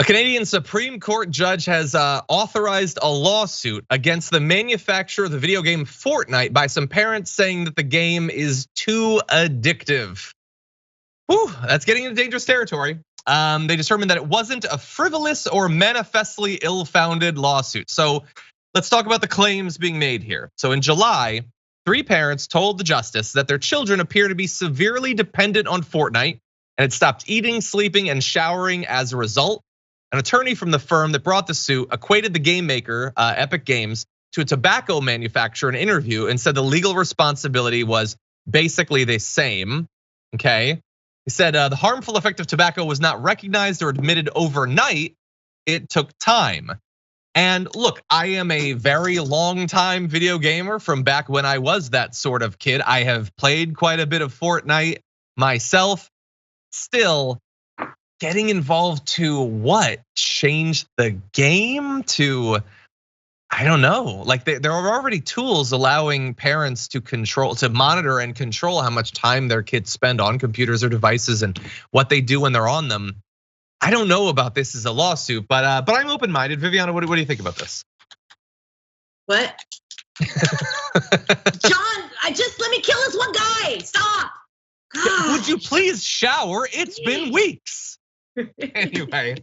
Canadian Supreme Court judge has authorized a lawsuit against the manufacturer of the video game Fortnite by some parents saying that the game is too addictive. Whew, that's getting into dangerous territory. They determined that it wasn't a frivolous or manifestly ill-founded lawsuit. So let's talk about the claims being made here. So in July, 3 parents told the justice that their children appear to be severely dependent on Fortnite and had stopped eating, sleeping, and showering as a result. An attorney from the firm that brought the suit equated the game maker, Epic Games, to a tobacco manufacturer in an interview and said the legal responsibility was basically the same, okay? He said the harmful effect of tobacco was not recognized or admitted overnight, it took time. And look, I am a very long time video gamer from back when I was that sort of kid. I have played quite a bit of Fortnite myself. Still, getting involved to what? Change the game to, I don't know. Like there are already tools allowing parents to control, to monitor and control how much time their kids spend on computers or devices and what they do when they're on them. I don't know about this as a lawsuit, but I'm open-minded. Viviana, what do you think about this? What? John, let me kill this one guy. Stop. God. Would you please shower? It's been weeks. Anyway,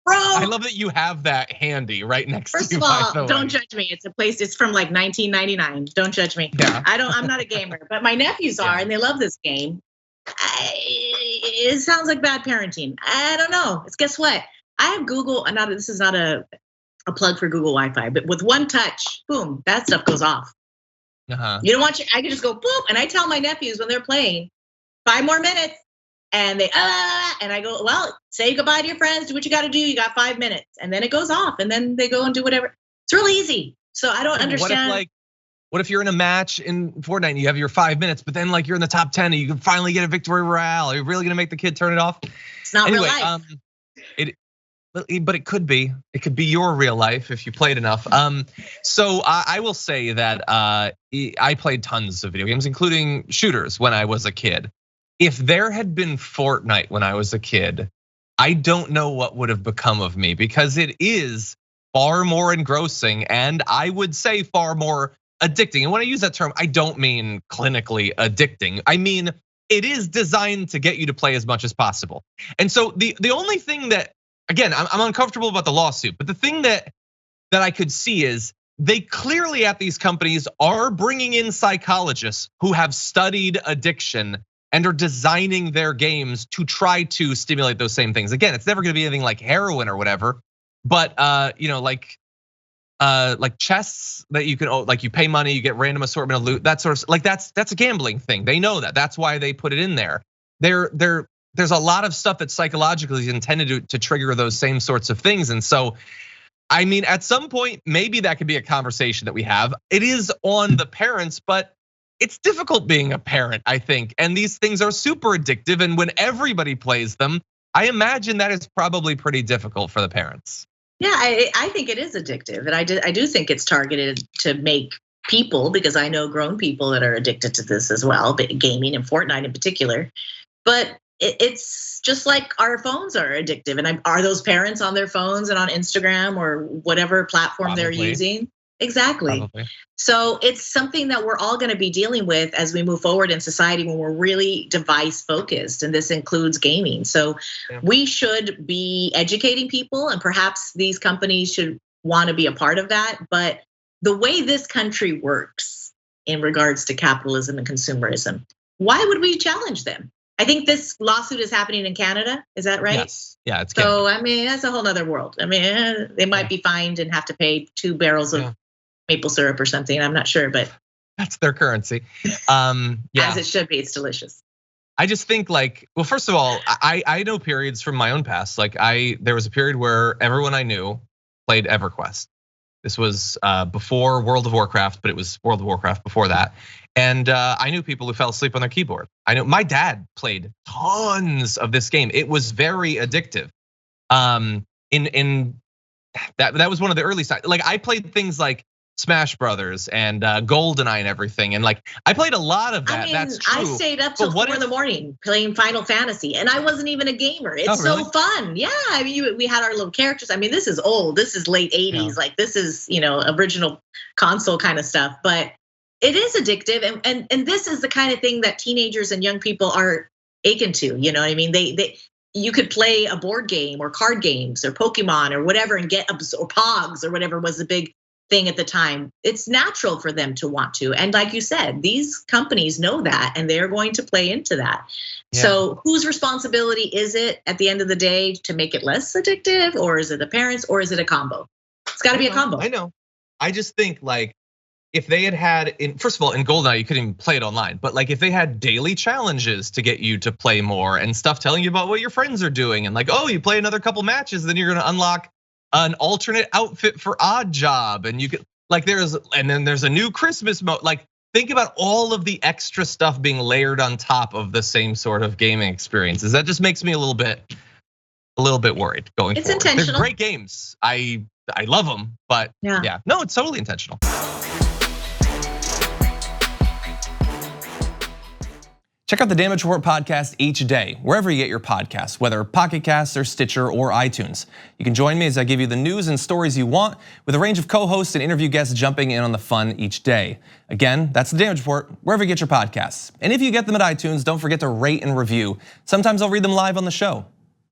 bro, I love that you have that handy right next to you. First of all, don't judge me. It's from like 1999. Don't judge me. Yeah. I'm not a gamer, but my nephews are, and they love this game. It sounds like bad parenting. I don't know. Guess what? I have Google. This is not a plug for Google Wi-Fi, but with one touch, boom, that stuff goes off. You don't want I can just go boop, and I tell my nephews when they're playing, 5 more minutes. And they, and I go, well, say goodbye to your friends, do what you gotta do, you got 5 minutes. And then it goes off, and then they go and do whatever. It's real easy. So I don't understand. What if you're in a match in Fortnite and you have your 5 minutes, but then like you're in the top 10 and you can finally get a victory royale? Are you really gonna make the kid turn it off? It's not real life. But it could be your real life if you played enough. So I will say that I played tons of video games, including shooters when I was a kid. If there had been Fortnite when I was a kid, I don't know what would have become of me, because it is far more engrossing and I would say far more addicting. And when I use that term, I don't mean clinically addicting. I mean, it is designed to get you to play as much as possible. And so the only thing that, again, I'm uncomfortable about the lawsuit, but the thing that I could see is they clearly at these companies are bringing in psychologists who have studied addiction and are designing their games to try to stimulate those same things. Again, it's never gonna be anything like heroin or whatever, but like chests that you can, like you pay money, you get random assortment of loot, that sort of, like that's a gambling thing. They know that, that's why they put it in there. There's a lot of stuff that psychologically is intended to trigger those same sorts of things. And so, I mean, at some point, maybe that could be a conversation that we have. It is on the parents, but it's difficult being a parent, I think. And these things are super addictive. And when everybody plays them, I imagine that is probably pretty difficult for the parents. Yeah, I think it is addictive. And I do think it's targeted to make people, because I know grown people that are addicted to this as well, gaming and Fortnite in particular. But it's just like our phones are addictive. And are those parents on their phones and on Instagram or whatever platform they're using? Exactly. Probably. So it's something that we're all going to be dealing with as we move forward in society when we're really device focused, and this includes gaming. So we should be educating people, and perhaps these companies should want to be a part of that. But the way this country works in regards to capitalism and consumerism, why would we challenge them? I think this lawsuit is happening in Canada. Is that right? Yes. Yeah, it's Canada. So I mean, that's a whole nother world. I mean, they might be fined and have to pay 2 barrels of maple syrup or something. I'm not sure, but that's their currency. As it should be. It's delicious. I just think like, well, first of all, I know periods from my own past. Like there was a period where everyone I knew played EverQuest. This was before World of Warcraft, but it was World of Warcraft before that. And I knew people who fell asleep on their keyboard. I know my dad played tons of this game. It was very addictive. That was one of the early sides. Like I played things like Smash Brothers and GoldenEye and everything. And like, I played a lot of that. I mean, that's true. I stayed up till 4 in the morning playing Final Fantasy, and I wasn't even a gamer. It's so fun. Yeah, I mean, we had our little characters. I mean, this is old. This is late 80s. Like, this is, original console kind of stuff. But it is addictive, and this is the kind of thing that teenagers and young people are akin to. You know what I mean? You could play a board game or card games or Pokemon or whatever and or Pogs or whatever was the big thing at the time. It's natural for them to want to. And like you said, these companies know that and they're going to play into that. Yeah. So whose responsibility is it at the end of the day to make it less addictive, or is it the parents, or is it a combo? It's got to be a combo. I know. I just think like if they had first of all, in GoldenEye, you couldn't even play it online, but like if they had daily challenges to get you to play more and stuff telling you about what your friends are doing and like, oh, you play another couple matches, then you're gonna unlock an alternate outfit for Odd Job, and you could like then there's a new Christmas mode. Like, think about all of the extra stuff being layered on top of the same sort of gaming experiences. That just makes me a little bit worried going forward. It's intentional. They're great games. I love them, but yeah, no, it's totally intentional. Check out the Damage Report podcast each day, wherever you get your podcasts, whether Pocket Casts or Stitcher or iTunes. You can join me as I give you the news and stories you want, with a range of co-hosts and interview guests jumping in on the fun each day. Again, that's the Damage Report, wherever you get your podcasts. And if you get them at iTunes, don't forget to rate and review. Sometimes I'll read them live on the show.